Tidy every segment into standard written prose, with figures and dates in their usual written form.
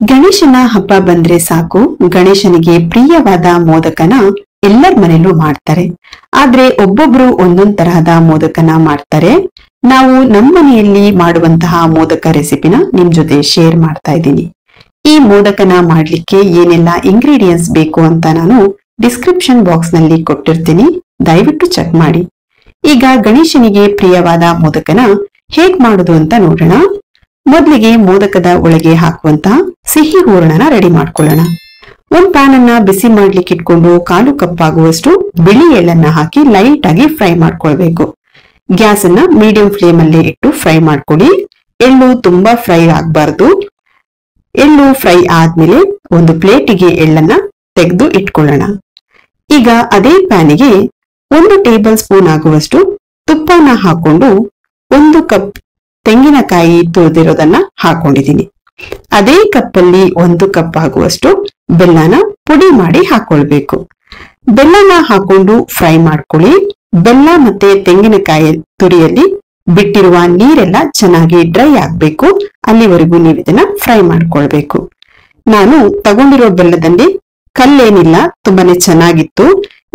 ಗಣೇಶನ ಹಬ್ಬ ಬಂದ್ರೆ ಸಾಕು, ಗಣೇಶನಿಗೆ ಪ್ರಿಯವಾದ ಮೋದಕನ ಎಲ್ಲರ ಮನೆಯಲ್ಲೂ ಮಾಡ್ತಾರೆ. ಆದ್ರೆ ಒಬ್ಬೊಬ್ರು ಒಂದೊಂದ್ ತರಹದ ಮೋದಕನ ಮಾಡ್ತಾರೆ. ನಾವು ನಮ್ಮ ಮನೆಯಲ್ಲಿ ಮಾಡುವಂತಹ ಮೋದಕ ರೆಸಿಪಿನ ನಿಮ್ ಜೊತೆ ಶೇರ್ ಮಾಡ್ತಾ ಇದ್ದೀನಿ. ಈ ಮೋದಕನ ಮಾಡ್ಲಿಕ್ಕೆ ಏನೆಲ್ಲ ಇಂಗ್ರೀಡಿಯೆಂಟ್ಸ್ ಬೇಕು ಅಂತ ನಾನು ಡಿಸ್ಕ್ರಿಪ್ಷನ್ ಬಾಕ್ಸ್ ನಲ್ಲಿ ಕೊಟ್ಟಿರ್ತೀನಿ, ದಯವಿಟ್ಟು ಚೆಕ್ ಮಾಡಿ. ಈಗ ಗಣೇಶನಿಗೆ ಪ್ರಿಯವಾದ ಮೋದಕನ ಹೇಗ್ ಮಾಡುದು ಅಂತ ನೋಡೋಣ. ಮೊದಲಿಗೆ ಮೋದಕದ ಒಳಗೆ ಹಾಕುವಂತಹ ಸಿಹಿ ಹೂರಣನ ರೆಡಿ ಮಾಡ್ಕೊಳ್ಳೋಣ. ಒಂದ್ ಪ್ಯಾನ್ ಅನ್ನ ಬಿಸಿ ಮಾಡ್ಲಿಕ್ಕೆ ಇಟ್ಕೊಂಡು 1/4 ಕಪ್ ಆಗುವಷ್ಟು ಬಿಳಿ ಎಳ್ಳನ್ನ ಹಾಕಿ ಲೈಟ್ ಆಗಿ ಫ್ರೈ ಮಾಡ್ಕೊಳ್ಬೇಕು. ಗ್ಯಾಸ್ ಅನ್ನ ಮೀಡಿಯಂ ಫ್ಲೇಮ್ ಅಲ್ಲಿ ಇಟ್ಟು ಫ್ರೈ ಮಾಡ್ಕೊಳ್ಳಿ. ಎಳ್ಳು ತುಂಬಾ ಫ್ರೈ ಆಗ್ಬಾರ್ದು. ಎಳ್ಳು ಫ್ರೈ ಆದ್ಮೇಲೆ ಒಂದು ಪ್ಲೇಟಿಗೆ ಎಳ್ಳನ್ನ ತೆಗೆದು ಇಟ್ಕೊಳ್ಳೋಣ. ಈಗ ಅದೇ ಪ್ಯಾನಿಗೆ 1 ಟೇಬಲ್ ಸ್ಪೂನ್ ಆಗುವಷ್ಟು ತುಪ್ಪನ ಹಾಕೊಂಡು 1 ಕಪ್ ತೆಂಗಿನಕಾಯಿ ತುರಿದಿರೋದನ್ನ ಹಾಕೊಂಡಿದೀನಿ. ಅದೇ ಕಪ್ಪಲ್ಲಿ 1 ಕಪ್ ಆಗುವಷ್ಟು ಬೆಲ್ಲನ ಪುಡಿ ಮಾಡಿ ಹಾಕೊಳ್ಬೇಕು. ಬೆಲ್ಲನ ಹಾಕೊಂಡು ಫ್ರೈ ಮಾಡ್ಕೊಳ್ಳಿ. ಬೆಲ್ಲ ಮತ್ತೆ ತೆಂಗಿನಕಾಯಿ ತುರಿಯಲ್ಲಿ ಬಿಟ್ಟಿರುವ ನೀರೆಲ್ಲ ಚೆನ್ನಾಗಿ ಡ್ರೈ ಆಗ್ಬೇಕು. ಅಲ್ಲಿವರೆಗೂ ನೀವು ಇದನ್ನ ಫ್ರೈ ಮಾಡ್ಕೊಳ್ಬೇಕು. ನಾನು ತಗೊಂಡಿರೋ ಬೆಲ್ಲದಲ್ಲಿ ಕಲ್ಲೇನಿಲ್ಲ, ತುಂಬಾನೇ ಚೆನ್ನಾಗಿತ್ತು.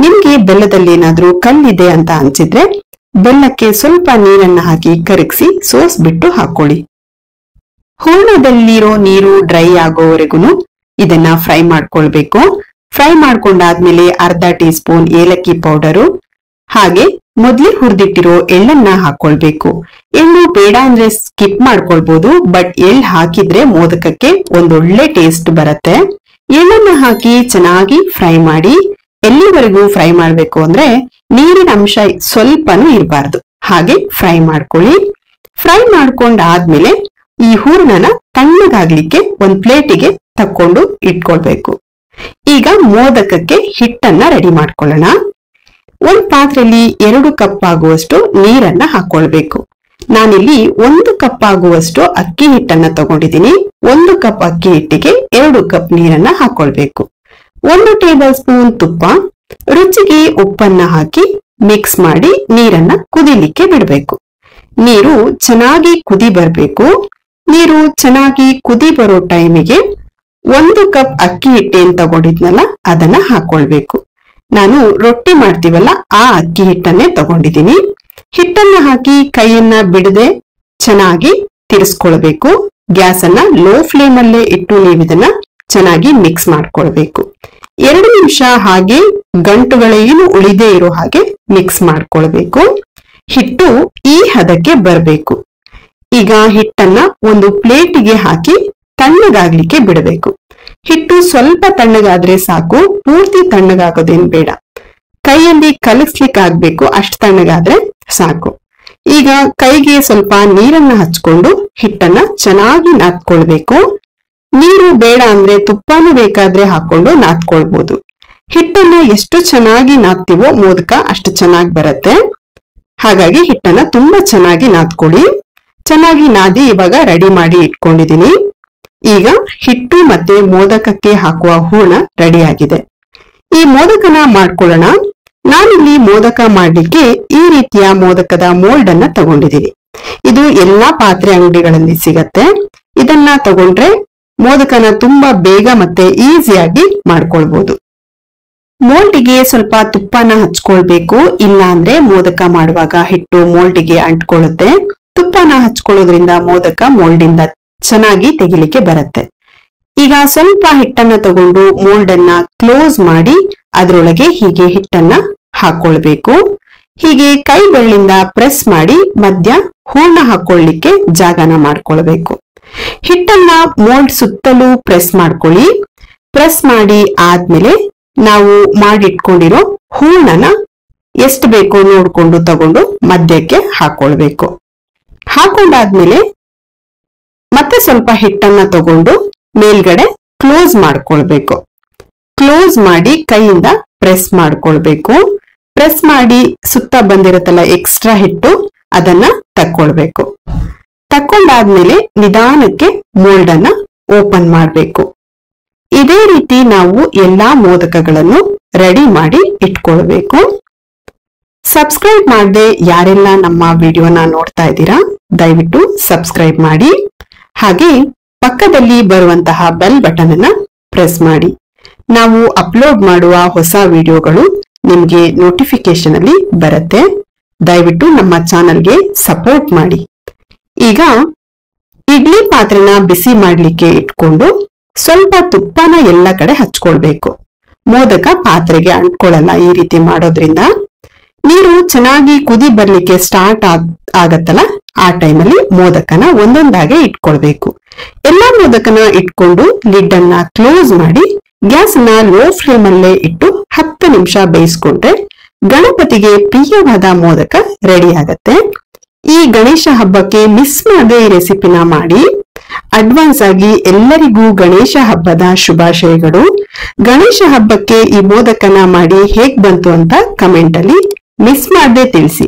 ನಿಮ್ಗೆ ಬೆಲ್ಲದಲ್ಲಿ ಏನಾದ್ರೂ ಕಲ್ಲಿದೆ ಅಂತ ಅನ್ಸಿದ್ರೆ ಬೆಲ್ಲಕ್ಕೆ ಸ್ವಲ್ಪ ನೀರನ್ನ ಹಾಕಿ ಕರಗಿಸಿ ಸೋಸ್ಬಿಟ್ಟು ಹಾಕೊಳ್ಳಿ. ಹೂರಣದಲ್ಲಿರೋ ನೀರು ಡ್ರೈ ಆಗೋವರೆಗೂ ಇದನ್ನ ಫ್ರೈ ಮಾಡ್ಕೊಳ್ಬೇಕು. ಫ್ರೈ ಮಾಡ್ಕೊಂಡಾದ್ಮೇಲೆ ಅರ್ಧ ಟೀ ಸ್ಪೂನ್ ಏಲಕ್ಕಿ ಪೌಡರು ಹಾಗೆ ಮೊದ್ಲೇ ಹುರಿದಿಟ್ಟಿರೋ ಎಳ್ಳನ್ನ ಹಾಕೊಳ್ಬೇಕು. ಎಳ್ಳು ಬೇಡ ಅಂದ್ರೆ ಸ್ಕಿಪ್ ಮಾಡ್ಕೊಳ್ಬಹುದು, ಬಟ್ ಎಳ್ಳು ಹಾಕಿದ್ರೆ ಮೋದಕಕ್ಕೆ ಒಂದೊಳ್ಳೆ ಟೇಸ್ಟ್ ಬರುತ್ತೆ. ಎಳ್ಳನ್ನ ಹಾಕಿ ಚೆನ್ನಾಗಿ ಫ್ರೈ ಮಾಡಿ. ಎಲ್ಲಿವರೆಗೂ ಫ್ರೈ ಮಾಡ್ಬೇಕು ಅಂದ್ರೆ ನೀರಿನ ಅಂಶ ಸ್ವಲ್ಪನೂ ಇರಬಾರ್ದು, ಹಾಗೆ ಫ್ರೈ ಮಾಡ್ಕೊಳ್ಳಿ. ಫ್ರೈ ಮಾಡ್ಕೊಂಡಾದ್ಮೇಲೆ ಈ ಹೂರಣನ ತಣ್ಣಗಾಗ್ಲಿಕ್ಕೆ ಒಂದ್ ಪ್ಲೇಟಿಗೆ ತಕ್ಕೊಂಡು ಇಟ್ಕೊಳ್ಬೇಕು. ಈಗ ಮೋದಕಕ್ಕೆ ಹಿಟ್ಟನ್ನ ರೆಡಿ ಮಾಡ್ಕೊಳ್ಳೋಣ. ಒಂದ್ ಪಾತ್ರೆಯಲ್ಲಿ 2 ಕಪ್ ಆಗುವಷ್ಟು ನೀರನ್ನ ಹಾಕೊಳ್ಬೇಕು. ನಾನಿಲ್ಲಿ 1 ಕಪ್ ಆಗುವಷ್ಟು ಅಕ್ಕಿ ಹಿಟ್ಟನ್ನ ತಗೊಂಡಿದ್ದೀನಿ. 1 ಕಪ್ ಅಕ್ಕಿ ಹಿಟ್ಟಿಗೆ 2 ಕಪ್ ನೀರನ್ನ ಹಾಕೊಳ್ಬೇಕು. 1 ಟೇಬಲ್ ಸ್ಪೂನ್ ತುಪ್ಪ, ರುಚಿಗೆ ಉಪ್ಪನ್ನ ಹಾಕಿ ಮಿಕ್ಸ್ ಮಾಡಿ ನೀರನ್ನ ಕುದಿಲಿಕ್ಕೆ ಬಿಡ್ಬೇಕು. ನೀರು ಚೆನ್ನಾಗಿ ಕುದಿ ಬರ್ಬೇಕು. ನೀರು ಚೆನ್ನಾಗಿ ಕುದಿ ಬರೋ ಟೈಮಿಗೆ 1 ಕಪ್ ಅಕ್ಕಿ ಹಿಟ್ಟೇನ್ ತಗೊಂಡಿದ್ನಲ್ಲ ಅದನ್ನ ಹಾಕೊಳ್ಬೇಕು. ನಾನು ರೊಟ್ಟಿ ಮಾಡ್ತೀವಲ್ಲ ಆ ಅಕ್ಕಿ ಹಿಟ್ಟನ್ನೇ ತಗೊಂಡಿದ್ದೀನಿ. ಹಿಟ್ಟನ್ನ ಹಾಕಿ ಕೈಯನ್ನ ಬಿಡದೆ ಚೆನ್ನಾಗಿ ತಿರ್ಸ್ಕೊಳ್ಬೇಕು. ಗ್ಯಾಸ್ ಅನ್ನ ಲೋ ಫ್ಲೇಮ್ ಅಲ್ಲೇ ಇಟ್ಟು ನೀವು ಇದನ್ನ ಚೆನ್ನಾಗಿ ಮಿಕ್ಸ್ ಮಾಡ್ಕೊಳ್ಬೇಕು. 2 ನಿಮಿಷ ಹಾಗೆ ಗಂಟುಗಳೇನು ಉಳಿದೇ ಇರೋ ಹಾಗೆ ಮಿಕ್ಸ್ ಮಾಡ್ಕೊಳ್ಬೇಕು. ಹಿಟ್ಟು ಈ ಹದಕ್ಕೆ ಬರ್ಬೇಕು. ಈಗ ಹಿಟ್ಟನ್ನ ಒಂದು ಪ್ಲೇಟಿಗೆ ಹಾಕಿ ತಣ್ಣಗಾಗ್ಲಿಕ್ಕೆ ಬಿಡಬೇಕು. ಹಿಟ್ಟು ಸ್ವಲ್ಪ ತಣ್ಣಗಾದ್ರೆ ಸಾಕು, ಪೂರ್ತಿ ತಣ್ಣಗಾಗೋದೇನ್ ಬೇಡ. ಕೈಯಲ್ಲಿ ಕಲಗಿಸ್ಲಿಕ್ಕೆ ಆಗ್ಬೇಕು, ಅಷ್ಟು ತಣ್ಣಗಾದ್ರೆ ಸಾಕು. ಈಗ ಕೈಗೆ ಸ್ವಲ್ಪ ನೀರನ್ನ ಹಚ್ಕೊಂಡು ಹಿಟ್ಟನ್ನ ಚೆನ್ನಾಗಿ ನಾದ್ಕೊಳ್ಬೇಕು. ನೀರು ಬೇಡ ಅಂದ್ರೆ ತುಪ್ಪನೂ ಬೇಕಾದ್ರೆ ಹಾಕೊಂಡು ನಾದ್ಕೊಳ್ಬಹುದು. ಹಿಟ್ಟನ್ನ ಎಷ್ಟು ಚೆನ್ನಾಗಿ ನಾದ್ತೀವೋ ಮೋದಕ ಅಷ್ಟು ಚೆನ್ನಾಗಿ ಬರುತ್ತೆ. ಹಾಗಾಗಿ ಹಿಟ್ಟನ್ನ ತುಂಬಾ ಚೆನ್ನಾಗಿ ನಾದ್ಕೊಳ್ಳಿ. ಚೆನ್ನಾಗಿ ನಾದಿ ಇವಾಗ ರೆಡಿ ಮಾಡಿ ಇಟ್ಕೊಂಡಿದೀನಿ. ಈಗ ಹಿಟ್ಟು ಮತ್ತೆ ಮೋದಕಕ್ಕೆ ಹಾಕುವ ಹೂರಣ ರೆಡಿ ಆಗಿದೆ. ಈ ಮೋದಕನ ಮಾಡ್ಕೊಳ್ಳೋಣ. ನಾನಿಲ್ಲಿ ಮೋದಕ ಮಾಡ್ಲಿಕ್ಕೆ ಈ ರೀತಿಯ ಮೋದಕದ ಮೋಲ್ಡ್ ಅನ್ನ ತಗೊಂಡಿದ್ದೀನಿ. ಇದು ಎಲ್ಲಾ ಪಾತ್ರೆ ಅಂಗಡಿಗಳಲ್ಲಿ ಸಿಗತ್ತೆ. ಇದನ್ನ ತಗೊಂಡ್ರೆ ಮೋದಕನ ತುಂಬಾ ಬೇಗ ಮತ್ತೆ ಈಸಿಯಾಗಿ ಮಾಡ್ಕೊಳ್ಬಹುದು. ಮೋಲ್ಡಿಗೆ ಸ್ವಲ್ಪ ತುಪ್ಪನ ಹಚ್ಕೊಳ್ಬೇಕು, ಇಲ್ಲ ಅಂದ್ರೆ ಮೋದಕ ಮಾಡುವಾಗ ಹಿಟ್ಟು ಮೋಲ್ಡಿಗೆ ಅಂಟ್ಕೊಳ್ಳುತ್ತೆ. ತುಪ್ಪನ ಹಚ್ಕೊಳ್ಳೋದ್ರಿಂದ ಮೋದಕ ಮೋಲ್ಡಿಂದ ಚೆನ್ನಾಗಿ ತೆಗಿಲಿಕ್ಕೆ ಬರುತ್ತೆ. ಈಗ ಸ್ವಲ್ಪ ಹಿಟ್ಟನ್ನ ತಗೊಂಡು ಮೋಲ್ಡ್ ಅನ್ನ ಕ್ಲೋಸ್ ಮಾಡಿ ಅದರೊಳಗೆ ಹೀಗೆ ಹಿಟ್ಟನ್ನ ಹಾಕೊಳ್ಬೇಕು. ಹೀಗೆ ಕೈ ಬೆರಳಿಂದ ಪ್ರೆಸ್ ಮಾಡಿ ಮಧ್ಯ ಹೂರ್ಣ ಹಾಕೊಳ್ಳಿಕ್ಕೆ ಜಾಗನ ಮಾಡ್ಕೊಳ್ಬೇಕು. ಹಿಟ್ಟನ್ನ ಮೋಲ್ಡ್ ಸುತ್ತಲೂ ಪ್ರೆಸ್ ಮಾಡ್ಕೊಳ್ಳಿ. ಪ್ರೆಸ್ ಮಾಡಿ ಆದ್ಮೇಲೆ ನಾವು ಮಾಡಿಟ್ಕೊಂಡಿರೋ ಹೂರ್ಣನ ಎಷ್ಟು ಬೇಕೋ ನೋಡ್ಕೊಂಡು ತಗೊಂಡು ಮಧ್ಯಕ್ಕೆ ಹಾಕೊಳ್ಬೇಕು. ಹಾಕೊಂಡಾದ್ಮೇಲೆ ಮತ್ತೆ ಸ್ವಲ್ಪ ಹಿಟ್ಟನ್ನ ತಗೊಂಡು ಮೇಲ್ಗಡೆ ಕ್ಲೋಸ್ ಮಾಡ್ಕೊಳ್ಬೇಕು. ಕ್ಲೋಸ್ ಮಾಡಿ ಕೈಯಿಂದ ಪ್ರೆಸ್ ಮಾಡ್ಕೊಳ್ಬೇಕು. ಪ್ರೆಸ್ ಮಾಡಿ ಸುತ್ತ ಬಂದಿರತ್ತಲ್ಲ ಎಕ್ಸ್ಟ್ರಾ ಹಿಟ್ಟು ಅದನ್ನ ತಕ್ಕೊಳ್ಬೇಕು. ತಕ್ಕೊಂಡಾದ್ಮೇಲೆ ನಿಧಾನಕ್ಕೆ ಮೋಲ್ಡ್ ಅನ್ನ ಓಪನ್ ಮಾಡ್ಬೇಕು. ಇದೇ ರೀತಿ ನಾವು ಎಲ್ಲಾ ಮೋದಕಗಳನ್ನು ರೆಡಿ ಮಾಡಿ ಇಟ್ಕೊಳ್ಬೇಕು. ಸಬ್ಸ್ಕ್ರೈಬ್ ಮಾಡದೆ ಯಾರೆಲ್ಲ ನಮ್ಮ ವಿಡಿಯೋನ ನೋಡ್ತಾ ಇದ್ದೀರಾ ದಯವಿಟ್ಟು ಸಬ್ಸ್ಕ್ರೈಬ್ ಮಾಡಿ. ಹಾಗೆ ಪಕ್ಕದಲ್ಲಿ ಬರುವಂತಹ ಬೆಲ್ ಬಟನ್ ಅನ್ನ ಪ್ರೆಸ್ ಮಾಡಿ. ನಾವು ಅಪ್ಲೋಡ್ ಮಾಡುವ ಹೊಸ ವಿಡಿಯೋಗಳು ನಿಮ್ಗೆ ನೋಟಿಫಿಕೇಶನ್ ಅಲ್ಲಿ ಬರುತ್ತೆ. ದಯವಿಟ್ಟು ನಮ್ಮ ಚಾನೆಲ್ಗೆ ಸಪೋರ್ಟ್ ಮಾಡಿ. ಈಗ ಇಡ್ಲಿ ಪಾತ್ರೆನ ಬಿಸಿ ಮಾಡ್ಲಿಕ್ಕೆ ಇಟ್ಕೊಂಡು ಸ್ವಲ್ಪ ತುಪ್ಪನ ಎಲ್ಲ ಕಡೆ ಹಚ್ಕೊಳ್ಬೇಕು. ಮೋದಕ ಪಾತ್ರೆಗೆ ಅಂಟ್ಕೊಳ್ಳಲ್ಲ ಈ ರೀತಿ ಮಾಡೋದ್ರಿಂದ. ನೀರು ಚೆನ್ನಾಗಿ ಕುದಿ ಬರ್ಲಿಕ್ಕೆ ಸ್ಟಾರ್ಟ್ ಆಗತ್ತಲ್ಲ, ಆ ಟೈಮಲ್ಲಿ ಮೋದಕನ ಒಂದೊಂದಾಗೆ ಇಟ್ಕೊಳ್ಬೇಕು. ಎಲ್ಲಾ ಮೋದಕನ ಇಟ್ಕೊಂಡು ಲಿಡ್ ಅನ್ನ ಕ್ಲೋಸ್ ಮಾಡಿ ಗ್ಯಾಸ್ ನ ಲೋ ಫ್ಲೇಮ್ ಅಲ್ಲೇ ಇಟ್ಟು 10 ನಿಮಿಷ ಬೇಯಿಸ್ಕೊಂಡ್ರೆ ಗಣಪತಿಗೆ ಪ್ರಿಯವಾದ ಮೋದಕ ರೆಡಿ ಆಗತ್ತೆ. ಈ ಗಣೇಶ ಹಬ್ಬಕ್ಕೆ ಮಿಸ್ ಮಾಡದೆ ಈ ರೆಸಿಪಿನ ಮಾಡಿ. ಅಡ್ವಾನ್ಸ್ ಆಗಿ ಎಲ್ಲರಿಗೂ ಗಣೇಶ ಹಬ್ಬದ ಶುಭಾಶಯಗಳು. ಗಣೇಶ ಹಬ್ಬಕ್ಕೆ ಈ ಮೋದಕನ ಮಾಡಿ ಹೇಗ್ ಬಂತು ಅಂತ ಕಮೆಂಟ್ ಅಲ್ಲಿ ಮಿಸ್ ಮಾಡದೆ ತಿಳಿಸಿ.